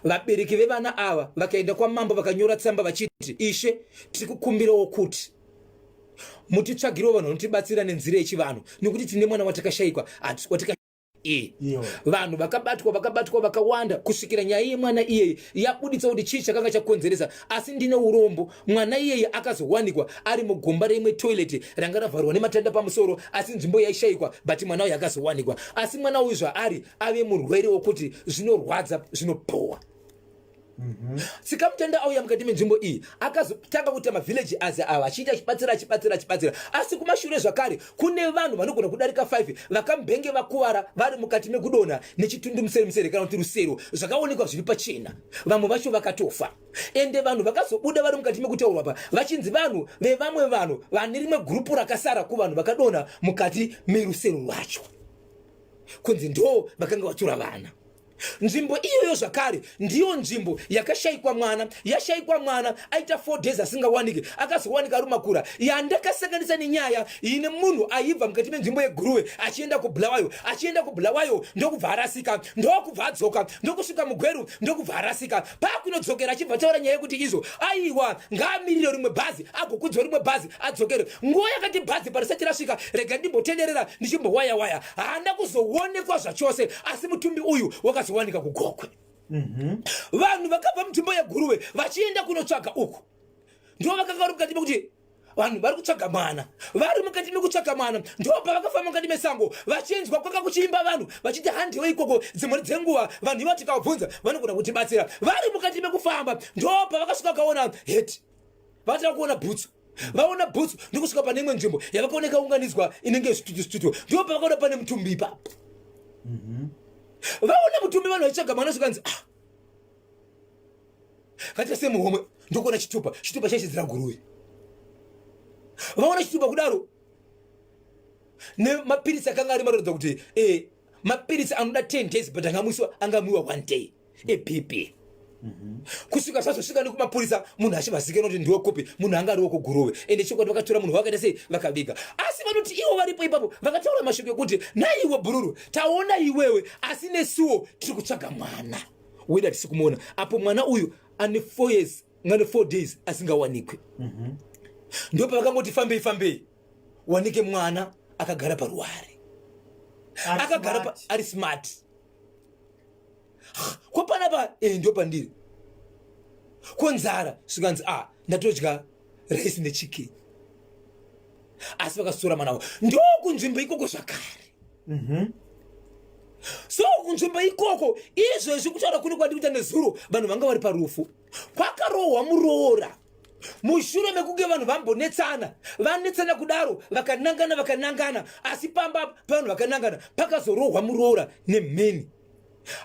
vabereki vevana ava vakaenda kwamambo vakanyora tsamba vachiti, ishe tiri kukumbirawo kuti mutitsvagirewo vanhu vanotibatsira nenzira yechivanhu nekuti tine mwana watakashayikwa vanhu vakabatwa vakawanda kusvikira nyaya yemwana iyeye yabuditsa kuti chii chakanga chakonzeresa. Asi ndine urombo, mwana iyeye akazowanikwa ari mugomba reimwe toilet ranga ravharwa nematanda pamusoro, asi nzvimbo yaishayikwa, but mwana uyu akazowanikwa. Asi mwana uyu zvaari ave murwere wokuti zvinorwadza zvinopowa. Sikamutenda auya mukati menzvimbo iyi akazotanga kuita mavhileji azi ava achiita achibatsira. Asi kumashure zvakare kune vanhu vanogona kudarika 5 vakambenge vakuvara vari mukati mekudonha nechitundu musere kana kuti rusero zvakaonekwa zviri pachena, vamwe vacho vakatofa. Ende vanhu vakazobuda vari mukati mekutaurwa pa vachinzi vanhu vevamwe vanhu vane rimwe gurupu rakasara kuvanhu vakadonha mukati merusero rwacho, kunzi ndo vakanga vatora vana. Nzvimbo iyoyo zvakare ndiyo nzvimbo yakashayikwa mwana aita 4 days asingawanike, akazowanika ari makura. Yandakasanganisa nenyaya ine munhu aibva mukati menzvimbo yeguruwe achienda kubulawayo ndokubva arasika, ndokubva adzoka, ndokusvika mugweru ndokubva arasika. Pakundodzokera achibva taura nyaya yekuti izvo aiwa ngaamirire rimwe bhazi agokudzwa rimwe bhazi adzokere. Nguva yakati bhazi parisati rasvika, rega ndimbotenderera ndichimbowaya, haana kuzoonekwa zvachose. Asi mutumbi uyu wakazowanika kugokwe. Vanhu vakabva munzvimbo yeguruwe vachienda kunotsvaga uku, ndo vakanga vari mukati mekuti vanhu vari kutsvaga mwana, vari mukati mekutsvaga mwana. Ndo pavakafamba mukati mesango vachinzwa kwanga kuchiimba vanhu vachiti handiwe ikoko. Dzimwe dzenguva vanhu iva tikavabvunza vanogona kutibatsira. Vari mukati mekufamba ndo pavakasvika vakaona heti, vatava kuona bhutsu, vaona bhutsu ndokusvika pane imwe nzvimbo yavakaoneka unganidzwa inenge studio. Ndo pavakaona pane mutumbi ipapo. Vaona mutumbi vanhu vachitsvaga mwana zvikanzi kaita semuhomwe ndokuona chitupa chaichidzira guruwe. Vaona chitupa kudaro nemapirisi akanga ari marodza kuti mapirisi anoda 10 days but angamwiwa 1 day eBP. Kusvika zvazvosvika nekumapurisa munhu achivazikana kuti ndiwo kopi, munhu anga ariwo kuguruwe. Ende chikwadi vakatora munhu wakaita sei vakaviga. Asi vanoti ivo varipo ipapo vakataura mashoko ekuti naiwe bhururu taona iwewe, asi nesuwo tiri kutsvaga mwana weda tisi kumuona. Apo mwana uyu ane 4 years ngane 4 days asingawanikwe. Ndo pavakangoti fambei wanike mwana akagara paruware, akagara ari smart. Kopanapa ndo pandiri konzara svikanzi ndatodya rice nechicken. Asi vakasora mwana wavo ndo kunzvimbo ikoko zvakare. So kunzvimbo ikoko izvezvi kutaura kune kwandi kuita nezuro vanhu vanga vari parufu kwakarohwa muroora. Mushure mekunge vanhu vambonetsana kudaro vakanangana, asi pamba pavanhu vakanangana pakazorohwa muroora nemheni.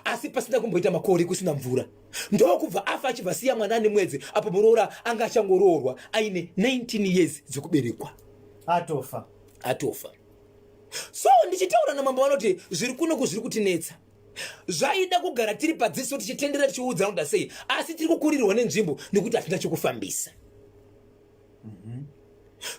Asi pasina kumboita makore kusina mvura, ndokubva afa achibva siya mwana ane mwedzi. Apo muroora anga achangoroorwa aine 19 years dzekuberekwa, atofa. So ndichitaura namambo vanoti zviri kuno zviri kutinetsa. Zvaida kugara tiri padziso tichitendera tichiudzana kuda sei, asi tiri kukurirwa nenzvimbo nekuti hatina chokufambisa.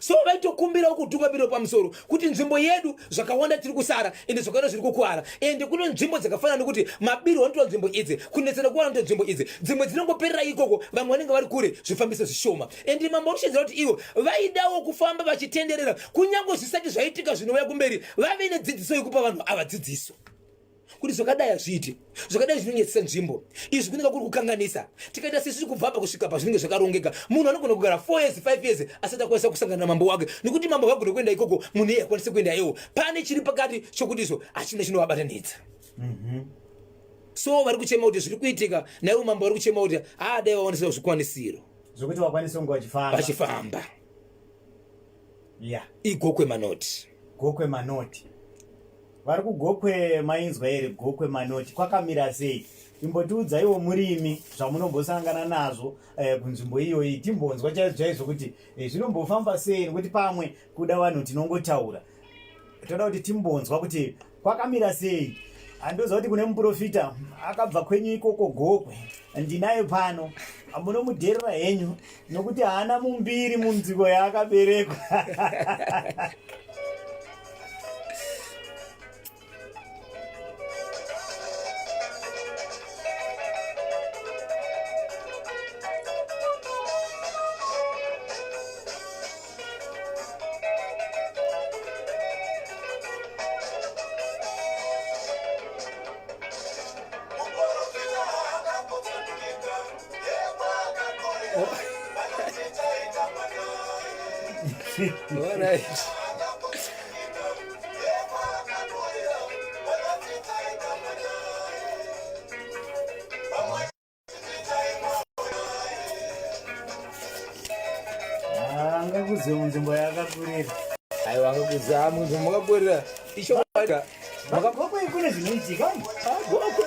So vaitokumbirawo kutungamiro pamusoro kuti nzvimbo yedu zvakawanda tiri kusara ende zvakawanda zviri kukwara. Ende kune nzvimbo dzakafanana nekuti mabiro anotora nzvimbo idzi, kunetsana kuwana kuti nzvimbo idzi dzimwe dzinongoperera ikoko, vamwe vanenge vari kure zvifambiso zvishoma. Ende mambo anoshedzera kuti ivo vaidawo kufamba vachitenderera kunyange zvisati zvaitika zvinouya kumberi, vave nedzidziso yekupa vanhu ava dzidziso kuti zvakadai hazviiti, zvakadai zvinonyetsesa nzvimbo. Izvi kunenge kuri kukanganisa. Tikaita sesi kubva apa kusvika pa zvinenge zvakarongeka. Munhu anogona kugara 4 years 5 years asati akwanisa kusangana namambo wake, nekuti mambo vagona kuenda ikoko munhu iye akwanise kuenda iwo. Pane chiri pakati chokuti izvo hachina chinovabatanidza. So vari kuchema kuti zviri kuitika, naivo mambo vari kuchema kuti dai vawanisa zvikwanisiro zvokuti vakwanise kunge vachifamba. Igokwe manoti vari kugokwe mainzwa here gokwe manoti kwakamira sei? Imbotiudzaiwo murimi zvamunombosangana nazvo kunzvimbo iyoyi, timbonzwa chaizvo kuti zvinombofamba sei, nekuti pamwe kuda vanhu tinongotaura, toda kuti timbonzwa kuti kwakamira sei. Handoziva kuti kune muprofita akabva kwenyu ikoko gokwe, ndinaye pano, munomudherera henyu nokuti haana mumbiri munzvimbo yaakaberekwa. Alright. Angakuze munzvimbo yakakurira. Aiwa ngakuzama munzvimbo makakurira. Isho Makagokwe kune zvinoitika. Gokwe